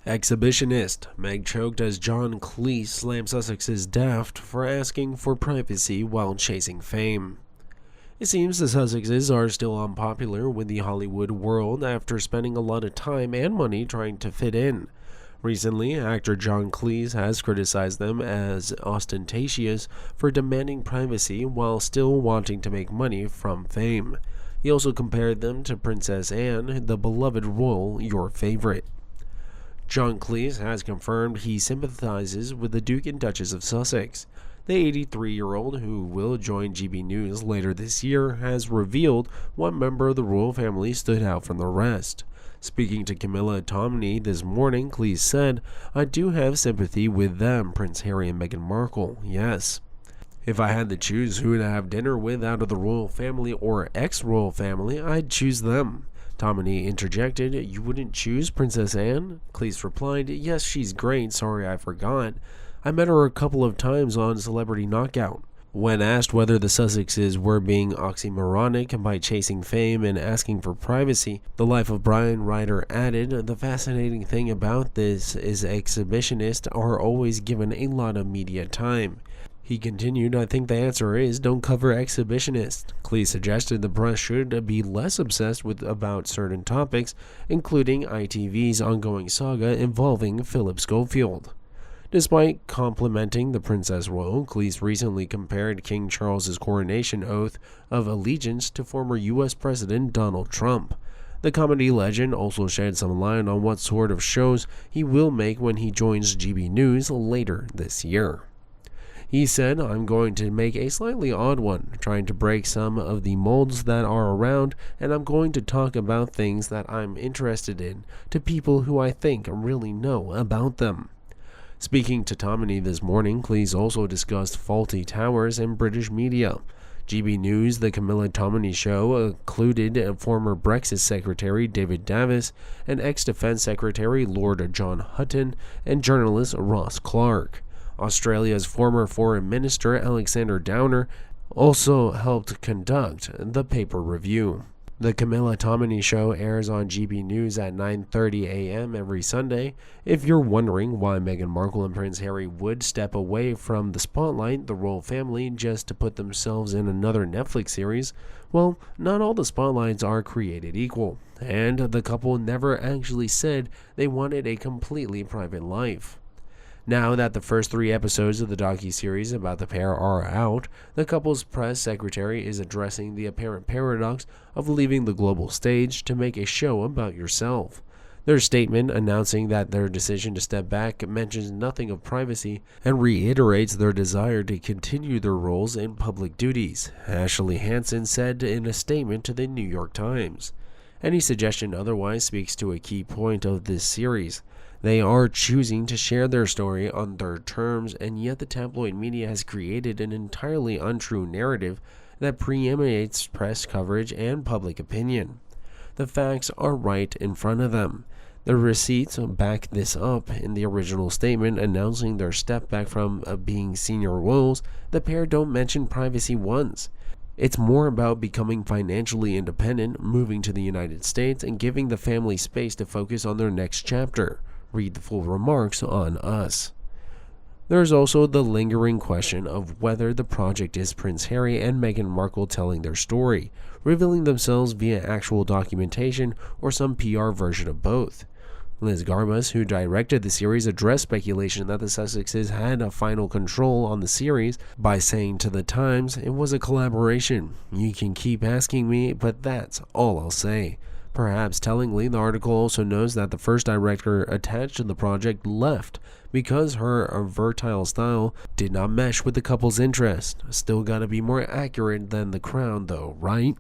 Exhibitionist. Meg choked as John Cleese slammed Sussexes Daft for asking for privacy while chasing fame. It seems the Sussexes are still unpopular with the Hollywood world after spending a lot of time and money trying to fit in. Recently, actor John Cleese has criticized them as ostentatious for demanding privacy while still wanting to make money from fame. He also compared them to Princess Anne, the beloved royal, your favorite. John Cleese has confirmed he sympathizes with the Duke and Duchess of Sussex. The 83-year-old, who will join GB News later this year, has revealed one member of the royal family stood out from the rest. Speaking to Camilla Tominey this morning, Cleese said, "I do have sympathy with them, Prince Harry and Meghan Markle, yes. If I had to choose who to have dinner with out of the royal family or ex-royal family, I'd choose them." Tominey interjected, "You wouldn't choose Princess Anne?" Cleese replied, "Yes, she's great, sorry I forgot. I met her a couple of times on Celebrity Knockout." When asked whether the Sussexes were being oxymoronic by chasing fame and asking for privacy, the Life of Brian writer added, "The fascinating thing about this is exhibitionists are always given a lot of media time." He continued, "I think the answer is don't cover exhibitionists." Cleese suggested the press should be less obsessed about certain topics, including ITV's ongoing saga involving Philip Schofield. Despite complimenting the Princess Royal, Cleese recently compared King Charles's coronation oath of allegiance to former U.S. President Donald Trump. The comedy legend also shed some light on what sort of shows he will make when he joins GB News later this year. He said, "I'm going to make a slightly odd one, trying to break some of the molds that are around, and I'm going to talk about things that I'm interested in to people who I think really know about them." Speaking to Tominey this morning, Cleese also discussed faulty towers and British media. GB News, the Camilla Tominey show, included former Brexit Secretary David Davis and ex-Defense Secretary Lord John Hutton and journalist Ross Clark. Australia's former Foreign Minister Alexander Downer also helped conduct the paper review. The Camilla Tominey show airs on GB News at 9:30 a.m. every Sunday. If you're wondering why Meghan Markle and Prince Harry would step away from the spotlight, the royal family, just to put themselves in another Netflix series, well, not all the spotlights are created equal, and the couple never actually said they wanted a completely private life. Now that the first 3 episodes of the docuseries about the pair are out, the couple's press secretary is addressing the apparent paradox of leaving the global stage to make a show about yourself. Their statement announcing that their decision to step back mentions nothing of privacy and reiterates their desire to continue their roles in public duties, Ashley Hansen said in a statement to the New York Times. Any suggestion otherwise speaks to a key point of this series. They are choosing to share their story on their terms, and yet the tabloid media has created an entirely untrue narrative that preemanates press coverage and public opinion. The facts are right in front of them. The receipts back this up. In the original statement announcing their step back from being senior royals, the pair don't mention privacy once. It's more about becoming financially independent, moving to the United States, and giving the family space to focus on their next chapter. Read the full remarks on Us. There's also the lingering question of whether the project is Prince Harry and Meghan Markle telling their story, revealing themselves via actual documentation or some PR version of both. Liz Garbus, who directed the series, addressed speculation that the Sussexes had a final control on the series by saying to The Times, "It was a collaboration. You can keep asking me, but that's all I'll say." Perhaps tellingly, the article also notes that the first director attached to the project left because her versatile style did not mesh with the couple's interest. Still gotta be more accurate than The Crown though, right?